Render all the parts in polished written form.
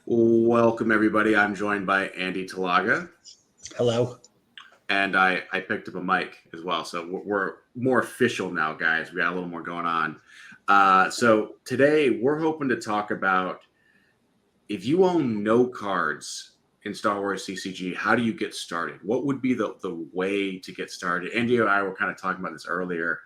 Welcome, everybody. I'm joined by Andy Talaga, Hello. and I picked up a mic as well. So we're more official now, guys. We got a little more going on. So today we're hoping to talk about if you own no cards in Star Wars CCG, how do you get started? What would be the way to get started? Andy and I were kind of talking about this earlier.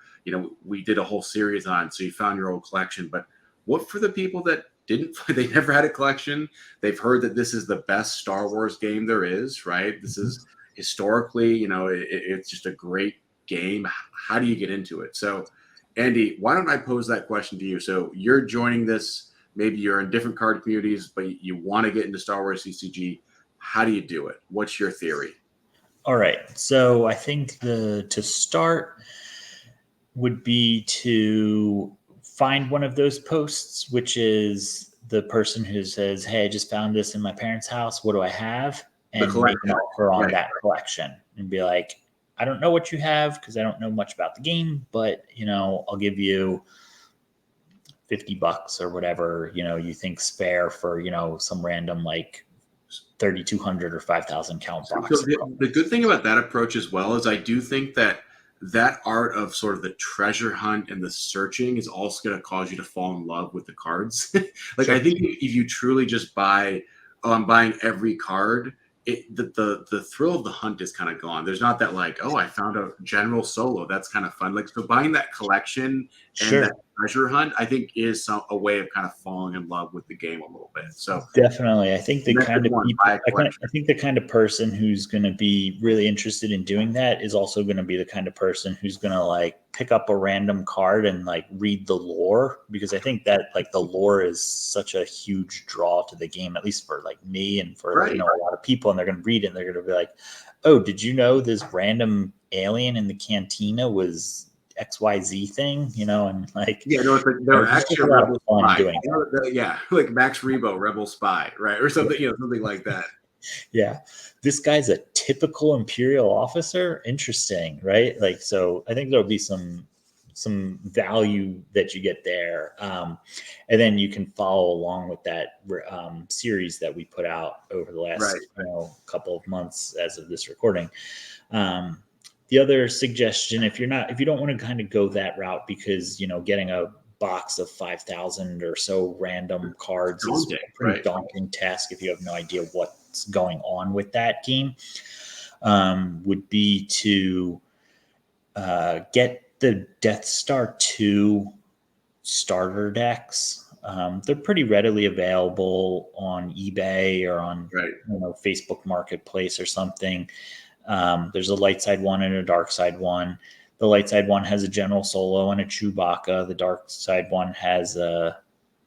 We did a whole series on, so you found your old collection, but what for the people that didn't, they never had a collection, they've heard that this is the best Star Wars game there is, right? This is historically, it's just a great game. How do you get into it? So, Andy, why don't I pose that question to you? So you're joining this. Maybe you're in different card communities, but you want to get into Star Wars CCG. How do you do it? What's your theory? All right. So I think the to start would be to find one of those posts, which is the person who says, "Hey, I just found this in my parents' house. What do I have?" The And make an collection, offer on right? that collection and be like, "I don't know what you have because I don't know much about the game, but I'll give you $50 or whatever you think's fair for some random like 3,200 or 5,000 count So box." the good thing about that approach as well is I do think that art of sort of the treasure hunt and the searching is also going to cause you to fall in love with the cards. Like Sure. I think if you truly just buy, oh, I'm buying every card, the thrill of the hunt is kind of gone. There's not that like, oh, I found a general solo. That's kind of fun. Like so buying that collection and Sure. that treasure hunt, I think is a way of kind of falling in love with the game a little bit. So Definitely. I think the method kind of one, people, buy a collection. I think the kind of person who's going to be really interested in doing that is also going to be the kind of person who's going to like pick up a random card and like read the lore, because I think that like the lore is such a huge draw to the game, at least for like me and for, Right. a lot of people. And they're going to read it and they're going to be like, "Oh, did you know this random alien in the cantina was XYZ thing?" And like, Yeah, no, it's like they're there's just a extra lot of rebel fun spy. doing that. Yeah, like Max Rebo, rebel spy, right, or something, something like that. Yeah, this guy's a typical imperial officer. Interesting, right? Like, so I think there'll be some value that you get there, and then you can follow along with that series that we put out over the Right. last couple of months as of this recording. um, the other suggestion, if you don't want to kind of go that route, because getting a box of 5,000 or so random It's cards is daunting, a pretty right? daunting task if you have no idea what's going on with that game, would be to get the Death Star 2 starter decks. They're pretty readily available on eBay or on Right. Facebook Marketplace or something. There's a light side one and a dark side one. The light side one has a General Solo and a Chewbacca. The dark side one has a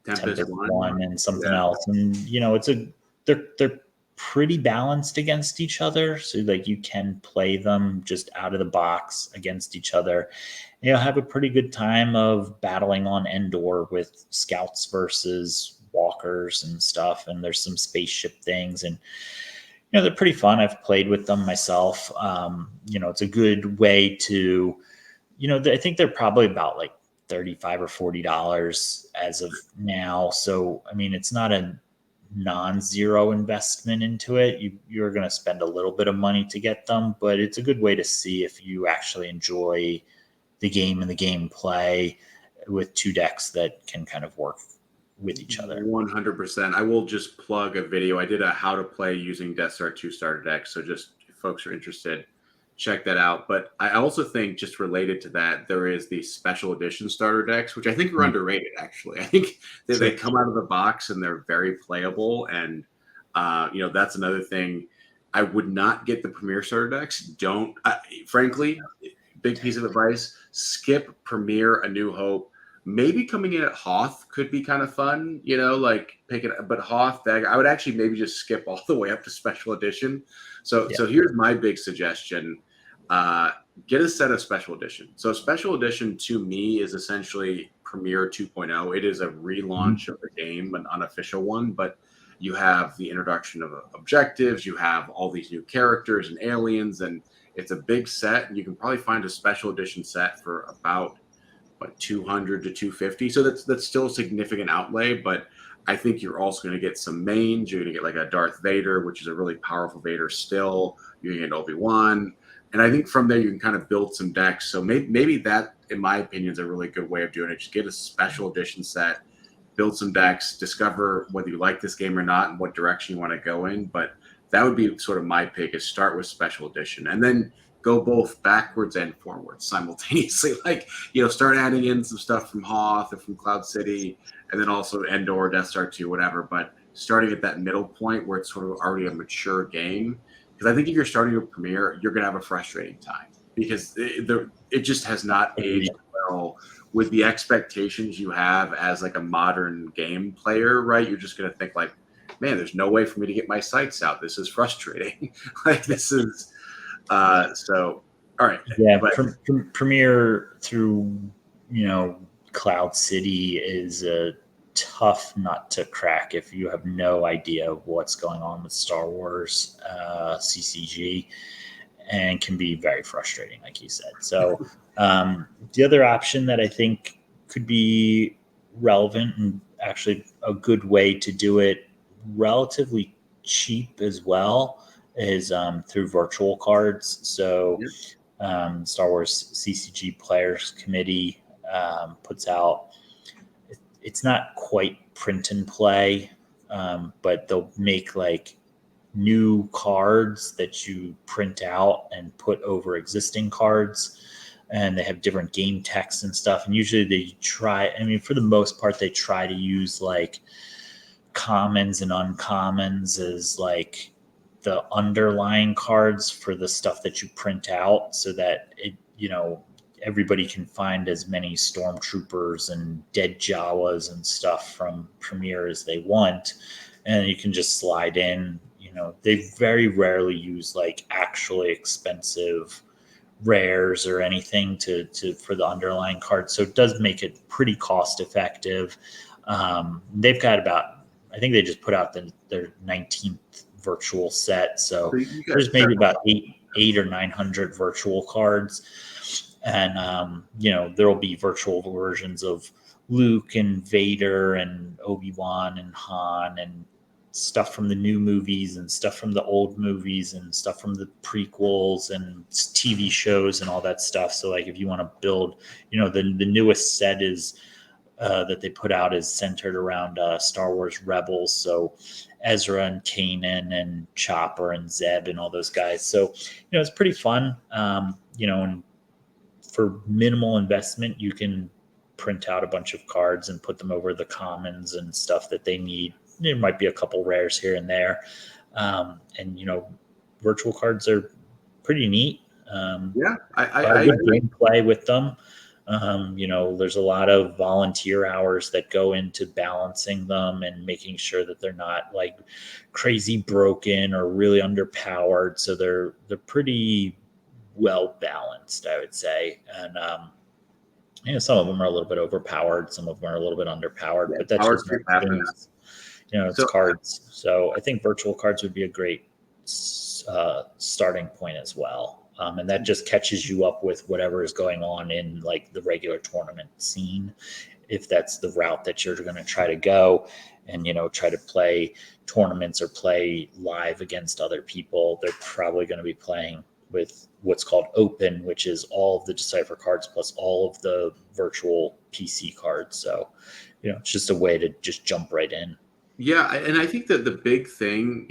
Tempest Tempest one. one and something Yeah. else. And they're pretty balanced against each other. So like you can play them just out of the box against each other. You'll have a pretty good time of battling on Endor with scouts versus walkers and stuff. And there's some spaceship things, and they're pretty fun. I've played with them myself. It's a good way to, I think they're probably about like 35 or $40 as of now. So I mean, it's not a non-zero investment into it. You're going to spend a little bit of money to get them, but it's a good way to see if you actually enjoy the game and the gameplay with two decks that can kind of work with each other. 100%. I will just plug a video. I did a how to play using Death Star 2 starter deck. So just if folks are interested, check that out. But I also think just related to that, there is the special edition starter decks, which I think are Mm, underrated, actually. I think they sure. come out of the box and they're very playable. And, that's another thing. I would not get the premier starter decks. Don't, frankly, big piece of advice, skip Premier, A New Hope. Maybe coming in at Hoth could be kind of fun, like picking. But Hoth, I would actually maybe just skip all the way up to Special Edition. So, Yeah. so here's my big suggestion: uh, get a set of Special Edition. So, Special Edition to me is essentially Premiere 2.0. It is a relaunch of the game, an unofficial one, but you have the introduction of objectives. You have all these new characters and aliens, and it's a big set. And you can probably find a Special Edition set for about 200 to 250. So that's still a significant outlay, but I think you're also going to get some mains. You're going to get like a Darth Vader, which is a really powerful Vader still. You're going to get Obi-Wan. And I think from there you can kind of build some decks. So maybe that, in my opinion, is a really good way of doing it. Just get a special edition set, build some decks, discover whether you like this game or not and what direction you want to go in. But that would be sort of my pick, is start with special edition and then go both backwards and forwards simultaneously. Like, start adding in some stuff from Hoth or from Cloud City, and then also Endor, Death Star 2, whatever. But starting at that middle point where it's sort of already a mature game, because I think if you're starting with Premiere, you're going to have a frustrating time because it just has not aged well with the expectations you have as like a modern game player, right? You're just going to think like, man, there's no way for me to get my sights out. This is frustrating. Like this is so. All right. Yeah, but Premiere through Cloud City is a tough nut to crack if you have no idea what's going on with Star Wars CCG, and can be very frustrating, like you said. So the other option that I think could be relevant and actually a good way to do it relatively cheap as well is through virtual cards. So Star Wars CCG Players Committee puts out, it's not quite print and play, but they'll make like new cards that you print out and put over existing cards, and they have different game texts and stuff. And usually they try, for the most part, they try to use like commons and uncommons as like the underlying cards for the stuff that you print out, so that it, everybody can find as many stormtroopers and dead Jawas and stuff from Premiere as they want. And you can just slide in, they very rarely use like actually expensive rares or anything to for the underlying cards. So it does make it pretty cost effective. They've got about, I think they just put out their 19th virtual set. So there's maybe about eight or 900 virtual cards. And, there'll be virtual versions of Luke and Vader and Obi-Wan and Han and stuff from the new movies and stuff from the old movies and stuff from the prequels and TV shows and all that stuff. So like if you want to build, the newest set is that they put out is centered around Star Wars Rebels. So Ezra and Kanan and Chopper and Zeb and all those guys. So, it's pretty fun. And for minimal investment, you can print out a bunch of cards and put them over the commons and stuff that they need. There might be a couple rares here and there. And virtual cards are pretty neat. I good gameplay with them. There's a lot of volunteer hours that go into balancing them and making sure that they're not like crazy broken or really underpowered. So they're pretty well balanced, I would say. And some of them are a little bit overpowered, some of them are a little bit underpowered, but that's just happens. It's cards. So I think virtual cards would be a great starting point as well. And that just catches you up with whatever is going on in like the regular tournament scene, if that's the route that you're going to try to go and, try to play tournaments or play live against other people. They're probably going to be playing with what's called open, which is all of the Decipher cards plus all of the virtual PC cards. So, it's just a way to just jump right in. Yeah. And I think that the big thing,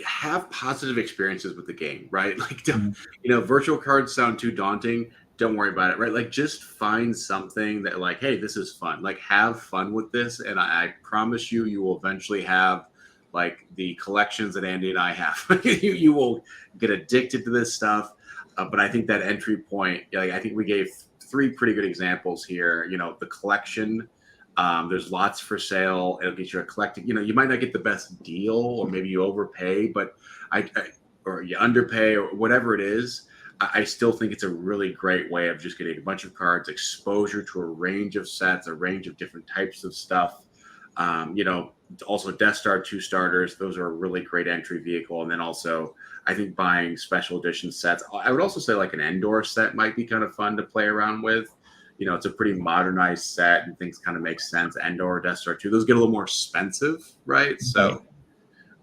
have positive experiences with the game, right? Like, virtual cards sound too daunting. Don't worry about it, right? Like, just find something that like, hey, this is fun. Like, have fun with this. And I promise you will eventually have like the collections that Andy and I have. you will get addicted to this stuff. But I think that entry point, like, I think we gave 3 pretty good examples here. The collection, there's lots for sale. It'll get you a collecting. You might not get the best deal, or maybe you overpay, but or you underpay, or whatever it is. I still think it's a really great way of just getting a bunch of cards, exposure to a range of sets, a range of different types of stuff. Also Death Star 2 starters. Those are a really great entry vehicle. And then also, I think buying special edition sets. I would also say like an Endor set might be kind of fun to play around with. you know, it's a pretty modernized set and things kind of make sense. Endor, Death Star 2, those get a little more expensive, right? So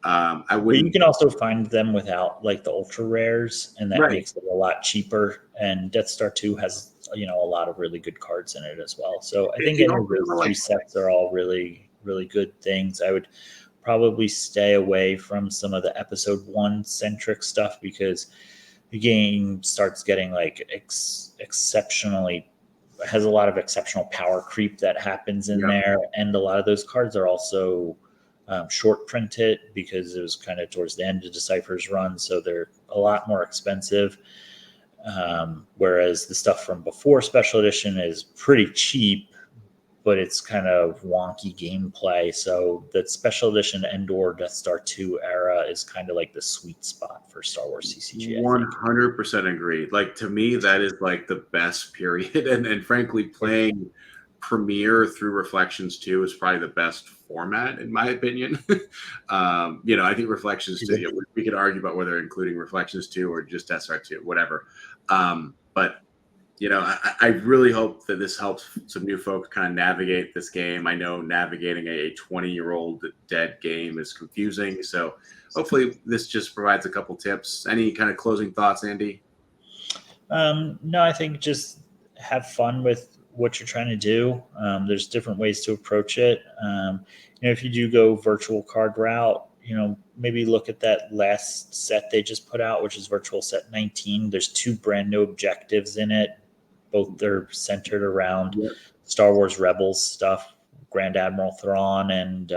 I But wouldn't. you can also find them without like the ultra rares, and that Right. makes it a lot cheaper. And Death Star 2 has, you know, a lot of really good cards in it as well. So I think It any of also those three like, sets are all really, really good things. I would probably stay away from some of the episode 1 centric stuff because the game starts getting like exceptionally has a lot of exceptional power creep that happens in yeah. there, and a lot of those cards are also short printed because it was kind of towards the end of Decipher's run, so they're a lot more expensive. Whereas the stuff from before Special Edition is pretty cheap, but it's kind of wonky gameplay. So that Special Edition Endor Death Star 2 era is kind of like the sweet spot for Star Wars CCG, I think. 100% agreed. Like, to me, that is like the best period. And frankly, playing Premiere through Reflections 2 is probably the best format, in my opinion. You know, I think Reflections 2, you know, we could argue about whether including Reflections 2 or just SR 2, whatever. But you know, I really hope that this helps some new folks kind of navigate this game. I know navigating a 20-year-old dead game is confusing. So hopefully this just provides a couple tips. Any kind of closing thoughts, Andy? No, I think just have fun with what you're trying to do. There's different ways to approach it. You know, if you do go virtual card route, you know, maybe look at that last set they just put out, which is Virtual Set 19. There's 2 brand new objectives in it. Both they're centered around Star Wars Rebels stuff, Grand Admiral Thrawn and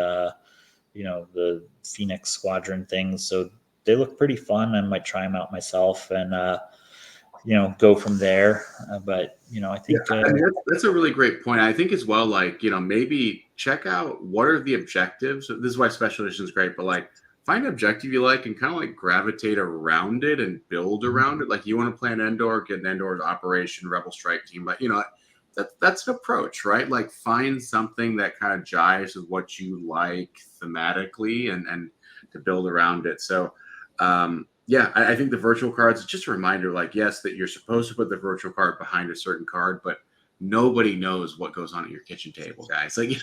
you know, the Phoenix Squadron things. So they look pretty fun. I might try them out myself and you know, go from there. But you know, I think I mean, that's a really great point. I think as well, like, you know, maybe check out what are the objectives. This is why Special Edition is great, but like find an objective you like and kind of like gravitate around it and build around it. Like, you want to play an Endor, get an Endor's Operation Rebel Strike Team, but you know, that's an approach, right? Like, find something that kind of jives with what you like thematically and to build around it. So yeah, I think the virtual cards is just a reminder, like, yes, that you're supposed to put the virtual card behind a certain card, but nobody knows what goes on at your kitchen table, guys. Like,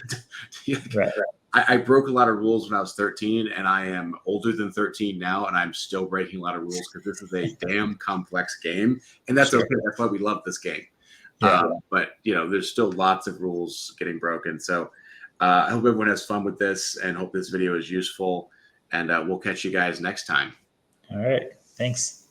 right. I broke a lot of rules when I was 13, and I am older than 13 now, and I'm still breaking a lot of rules because this is a damn complex game, and that's okay. That's why we love this game. Yeah. But you know, there's still lots of rules getting broken. So I hope everyone has fun with this, and hope this video is useful. And we'll catch you guys next time. All right. Thanks.